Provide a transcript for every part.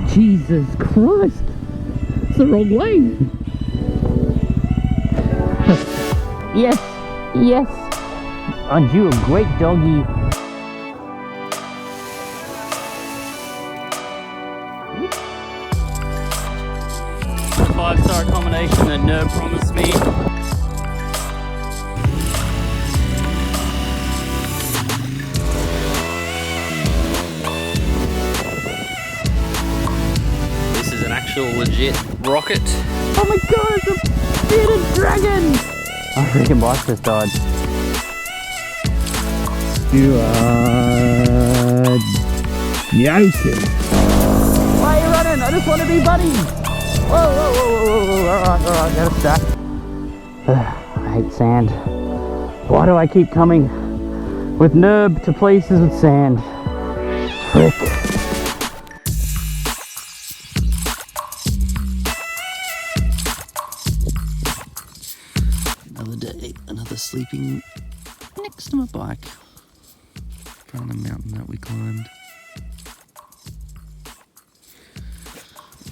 Jesus Christ! It's the wrong way! Yes! Yes! Aren't you a great doggy? Five-star accommodation that Nerb promised me. This is an actual legit rocket. Oh my god, it's a bearded dragon! I freaking bike just died. You are joking. Why are you running? I just want to be buddies. Whoa, whoa, whoa, whoa, whoa, alright, gotta stack. I hate sand. Why do I keep coming with Nerb to places with sand? Frick. Another day, another sleeping next to my bike. On a mountain that we climbed.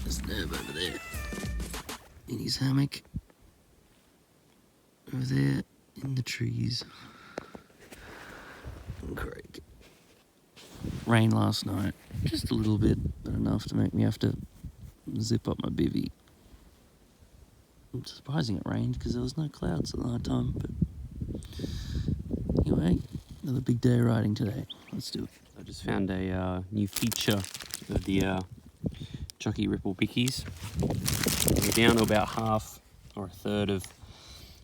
There's Nerb over there in his hammock. Over there in the trees. And Craig. Rain last night, just a little bit, but enough to make me have to zip up my bivvy. It's surprising it rained because there was no clouds at the night time, but anyway, another big day riding today. Let's do it. I just found a new feature of the Chucky Ripple Pickies. We're down to about half or a third of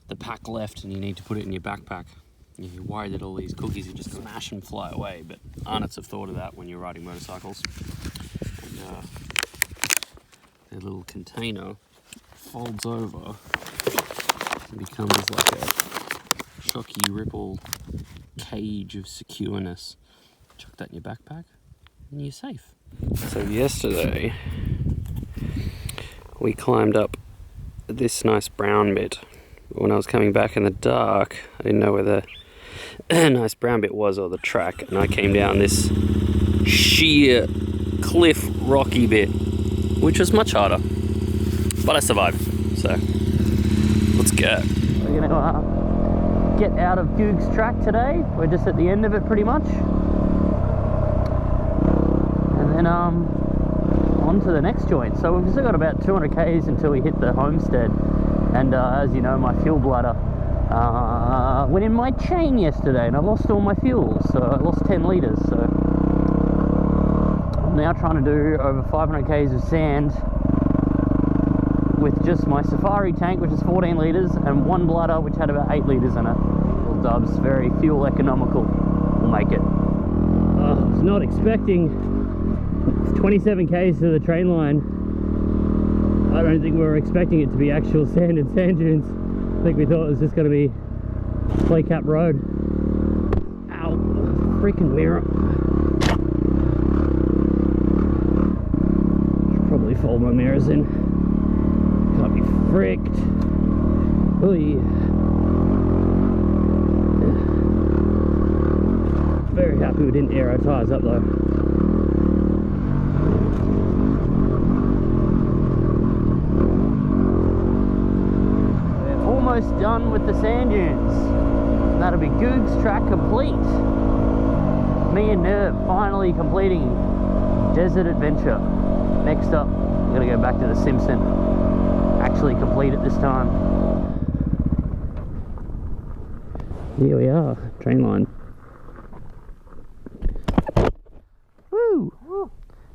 the pack left, and you need to put it in your backpack. You're worried that all these cookies are just smash and fly away, but arnots have thought of that when you're riding motorcycles. And their little container folds over and becomes like a Chucky Ripple cage of secureness. Chuck that in your backpack and you're safe. So yesterday we climbed up this nice brown bit. When I was coming back in the dark, I didn't know where the nice brown bit was or the track, and I came down this sheer cliff rocky bit, which was much harder, but I survived. So let's go. We're gonna get out of Googs track today. We're just at the end of it pretty much, and then on to the next joint. So we've still got about 200 k's until we hit the homestead. And as you know, my fuel bladder went in my chain yesterday and I lost all my fuel, so I lost 10 litres. So I'm now trying to do over 500 k's of sand with just my Safari tank, which is 14 litres, and one bladder which had about 8 litres in it. Little dubs, very fuel economical. We'll make it. I was not expecting 27 k's to the train line. I don't think we were expecting it to be actual sand and sand dunes. I think we thought it was just going to be Clay Cap Road. Ow, freaking mirror. Should probably fold my mirrors in. Can't be fricked. Oy. Very happy we didn't air our tyres up though. Almost done with the sand dunes. That'll be Googs track complete. Me and Nerb finally completing desert adventure. Next up, we're gonna go back to the Simpson. Actually complete it this time. Here we are, train line. Woo!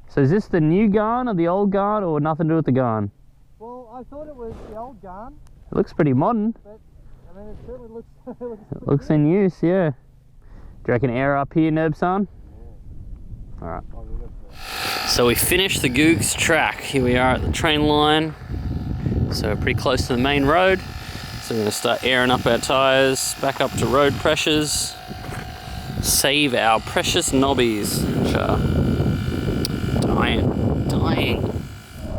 So is this the new Garn or the old Garn, or nothing to do with the Garn? Well, I thought it was the old Garn. It looks pretty modern. But, I mean, it certainly looks... it looks in use, yeah. Do you reckon air up here, Nerb-san? Yeah. Alright. So we finished the Googs track. Here we are at the train line. So we're pretty close to the main road. So we're going to start airing up our tyres, back up to road pressures. Save our precious knobbies, which are dying.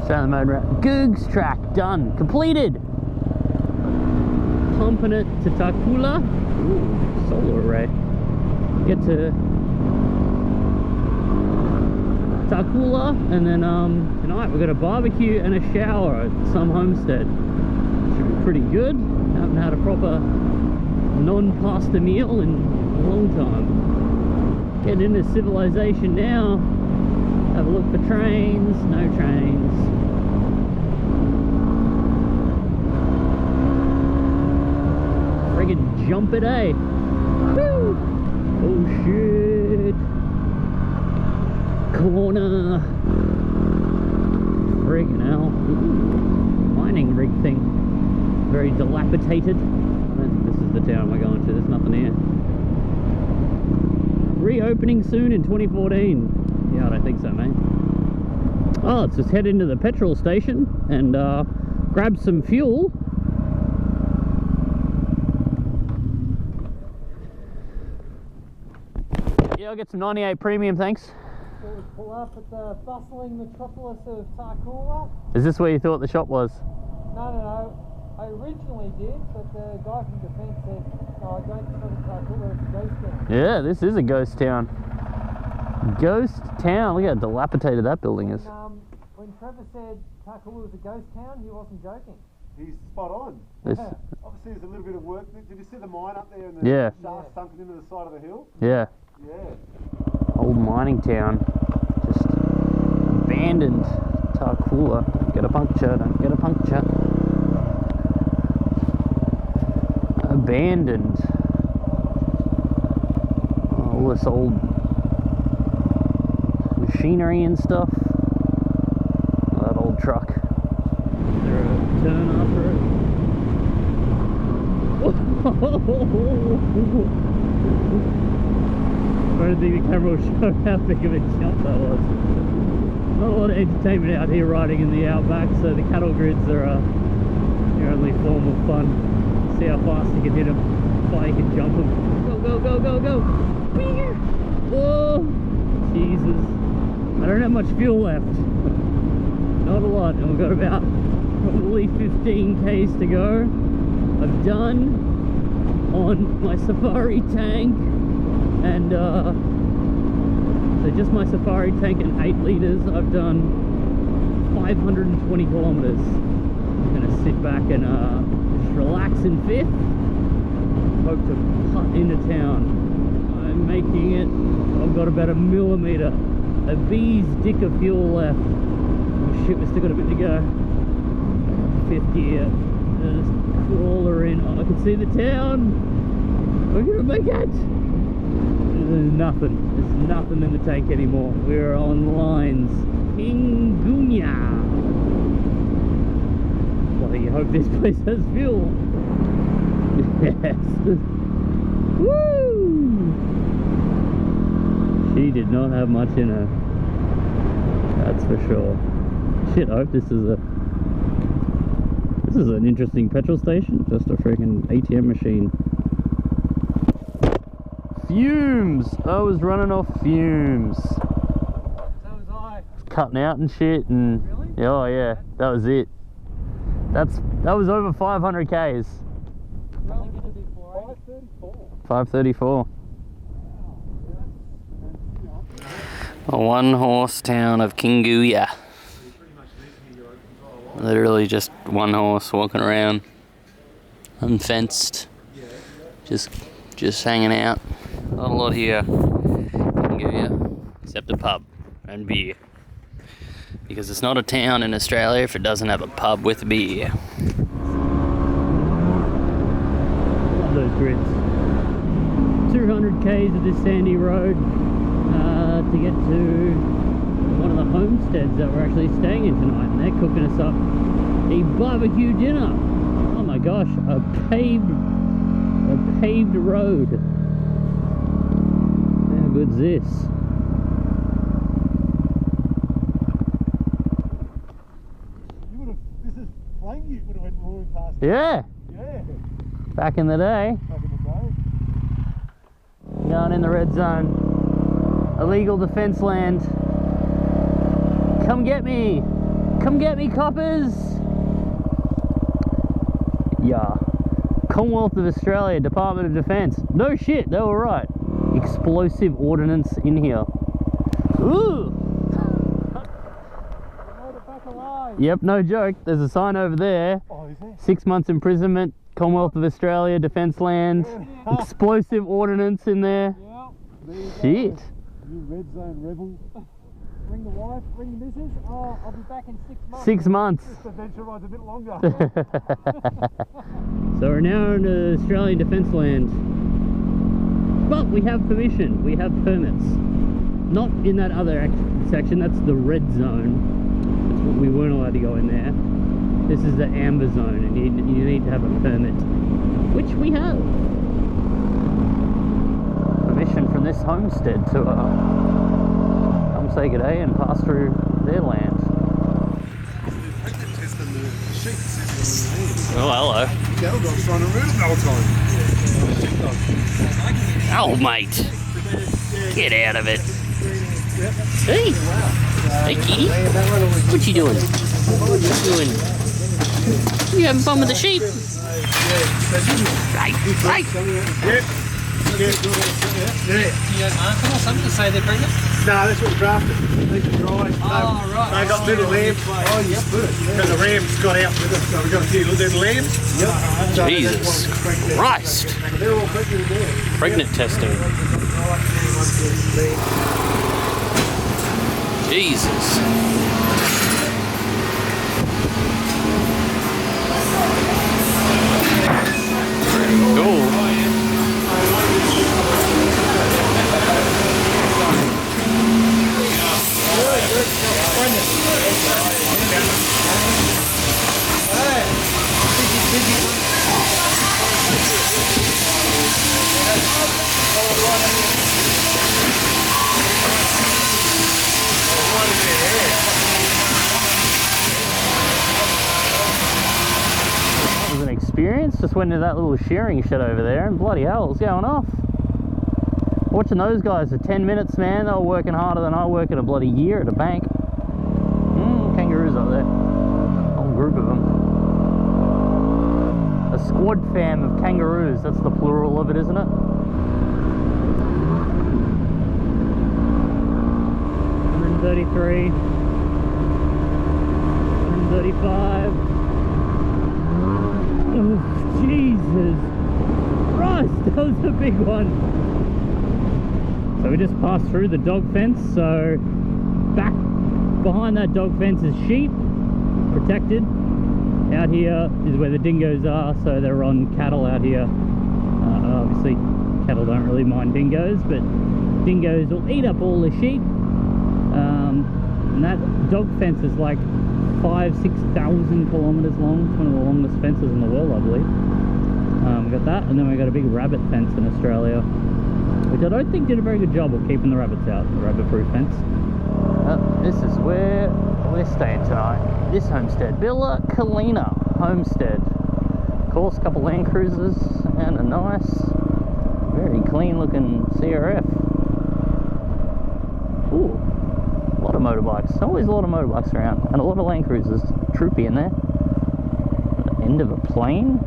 Start the mode route. Googs track done, completed. Pumping it to Takula. Ooh, solar array. Get to Tarcoola, and then tonight we've got a barbecue and a shower at some homestead. Should be pretty good. Haven't had a proper non-pasta meal in a long time. Getting into civilization now. Have a look for trains. No trains. Friggin' jump it, eh? Woo! Oh shit! Corner! Friggin' hell. Mining rig thing. Very dilapidated. I don't think this is the town we're going to. There's nothing here. Reopening soon in 2014. Yeah, I don't think so, mate. Oh, let's just head into the petrol station and grab some fuel. Yeah, I'll get some 98 premium, thanks. Shall we pull up at the bustling metropolis of Tarcoola? Is this where you thought the shop was? No. I originally did, but the guy from Defence said, no, I don't think it's Tarcoola, it's a ghost town. Yeah, this is a ghost town. Ghost town. Look how dilapidated that building is. When Trevor said Tarcoola was a ghost town, he wasn't joking. He's spot on. This, Obviously there's a little bit of work. Did you see the mine up there and the shaft sunken into the side of the hill? yeah. Yeah. Old mining town. Just abandoned. Tarcoola. Don't get a puncture. Don't get a puncture. Abandoned. All this old machinery and stuff. That old truck. Is there a turn after it? I don't think the camera will show how big of a jump that was. Not a lot of entertainment out here riding in the outback, so the cattle grids are your only form of fun. See how fast you can hit them, how far you can jump them. Go, go, go, go, go! Whoa! Jesus. I don't have much fuel left. Not a lot, and we've got about probably 15 k's to go. I've done on my safari tank, and so just my safari tank and 8 litres, I've done 520 kilometers. I'm gonna sit back and just relax in fifth. Hope to putt into town. I'm making it. I've got about a millimetre, a bee's dick of fuel left. Oh shit, we've still got a bit to go. Fifth gear. Just crawler in. Oh, I can see the town. We're gonna make it. There's nothing. There's nothing in the tank anymore. We're on lines. Kingunya. Well, you hope this place has fuel. Yes. Woo! She did not have much in her. That's for sure. Shit, I hope this is an interesting petrol station. Just a freaking ATM machine. Fumes! I was running off fumes. So was I. Cutting out and shit, and Really? oh yeah, that was it. That was over 500 k's. Really good to be 480. 534. A one-horse town of Kinguya. Literally just one horse walking around, unfenced, just hanging out. Not a lot here, Kinguya, except a pub and beer. Because it's not a town in Australia if it doesn't have a pub with beer. Love those grids. 200 k's of this sandy road to get to one of the homesteads that we're actually staying in tonight, and they're cooking us up a barbecue dinner. Oh my gosh, a paved road. How good's this? This is flame you would have went roaring past. Yeah, Yeah. back in the day. Back in the day. Going in the red zone. Illegal defense land. Come get me! Come get me, coppers! Yeah. Commonwealth of Australia, Department of Defence. No shit, they were right. Explosive ordnance in here. Ooh! No. Yep, no joke. There's a sign over there. Oh, is there? 6 months imprisonment, Commonwealth of Australia, Defence Land, explosive ordnance in there. Yeah. There you go. Shit. You red zone rebel. Ring the wife, ring the missus. Oh, I'll be back in 6 months. 6 months. This adventure ride's a bit longer. So we're now in Australian Defence Land. But we have permission, we have permits. Not in that other section, that's the red zone. That's what we weren't allowed to go in there. This is the amber zone, and you need to have a permit, which we have. Permission from this homestead to come say good day and pass through their land. Oh, hello. Cattle dog's trying to move the whole time. Oh, mate. Get out of it. Hey. Hey, kitty. What you doing? What you doing? You having fun with the sheep? Right, right. You don't mark them or something to say they're pregnant? No, that's what we drafted. These are dry. Oh, right. They got little lambs. Oh, yep. And the rams got out with us, so we got a few little lambs. Yep. Jesus Christ. They're all pregnant there. Pregnant testing. Jesus. Cool. It was an experience. Just went into that little shearing shed over there and bloody hell, it's going off. Watching those guys for 10 minutes, man. They were working harder than I work in a bloody year at a bank. Kangaroos up there. Whole group of them. A squad fam of kangaroos. That's the plural of it, isn't it? 133. 135. Oh, Jesus Christ, that was a big one. So we just passed through the dog fence, so back behind that dog fence is sheep, protected. Out here is where the dingoes are, so they're on cattle out here. Obviously cattle don't really mind dingoes, but dingoes will eat up all the sheep. And that dog fence is like 5,000-6,000 kilometers long. It's one of the longest fences in the world, I believe. We've got that, and then we've got a big rabbit fence in Australia, which I don't think did a very good job of keeping the rabbits out, the rabbit-proof fence. This is where we're staying tonight. This homestead, Villa Kalina Homestead. Of course, a couple Land Cruisers and a nice, very clean-looking CRF. Ooh, a lot of motorbikes. Always a lot of motorbikes around, and a lot of Land Cruisers. Troopy in there. The end of a plane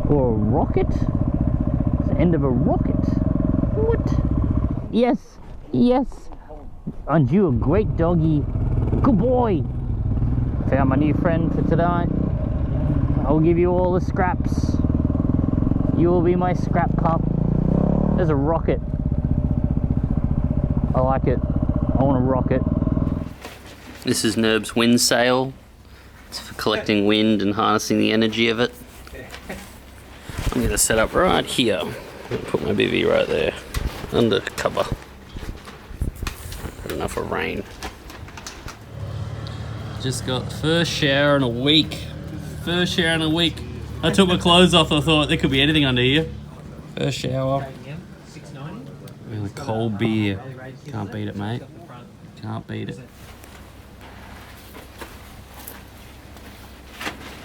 or a rocket? It's the end of a rocket. What? Yes, yes. Aren't you a great doggy? Good boy. Found my new friend for tonight. I'll give you all the scraps. You will be my scrap pup. There's a rocket. I like it. I want a rocket. This is Nerb's wind sail. It's for collecting wind and harnessing the energy of it. I'm going to set up right here. Put my bivvy right there. Under cover. Got enough of rain. Just got the first shower in a week. First shower in a week. I took my clothes off. I thought there could be anything under here. First shower. With a cold beer. Can't beat it, mate. Can't beat it.